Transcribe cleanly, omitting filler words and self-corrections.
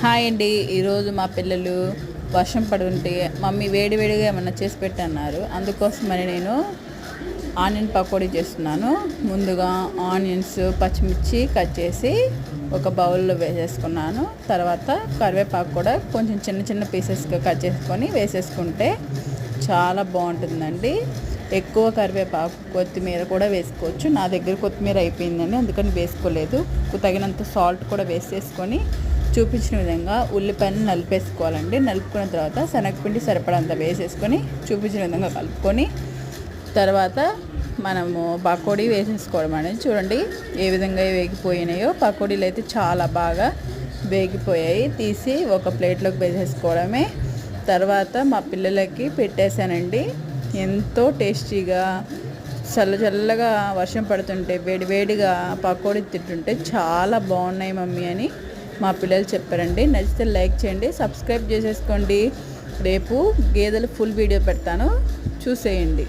Hi అండి. ఈరోజు మా పిల్లలు వర్షం పడుంటే మమ్మీ వేడివేడిగా ఏమన్నా చేసి పెట్టన్నారు. అందుకోసమని నేను ఆనియన్ పకోడీ చేస్తున్నాను. ముందుగా ఆనియన్స్, పచ్చిమిర్చి కట్ చేసి ఒక బౌల్లో వేసేసుకున్నాను. తర్వాత కరివేపాకు కూడా కొంచెం చిన్న చిన్న పీసెస్గా కట్ చేసుకొని వేసేసుకుంటే చాలా బాగుంటుందండి. ఎక్కువ కరివేపాకు, కొత్తిమీర కూడా వేసుకోవచ్చు. నా దగ్గర కొత్తిమీర అయిపోయిందండి, అందుకని వేసుకోలేదు. తగినంత సాల్ట్ కూడా వేసేసుకొని చూపించిన విధంగా ఉల్లిపాయను నలిపేసుకోవాలండి. నలుపుకున్న తర్వాత శనగపిండి సరిపడంత వేసేసుకొని చూపించిన విధంగా కలుపుకొని తర్వాత మనము పకోడీ వేసేసుకోవడం అనేది. చూడండి ఏ విధంగా వేగిపోయినాయో. పకోడీలు అయితే చాలా బాగా వేగిపోయాయి. తీసి ఒక ప్లేట్లోకి వేసేసుకోవడమే. తర్వాత మా పిల్లలకి పెట్టేశానండి. ఎంతో టేస్టీగా చల్లగా వర్షం పడుతుంటే వేడివేడిగా పకోడీ తింటుంటే చాలా బాగున్నాయి మమ్మీ అని మా పిల్లలు చెప్పారండి. నచ్చితే లైక్ చేయండి, సబ్స్క్రైబ్ చేసేసుకోండి. రేపు గేదెలు ఫుల్ వీడియో పెడతాను, చూసేయండి.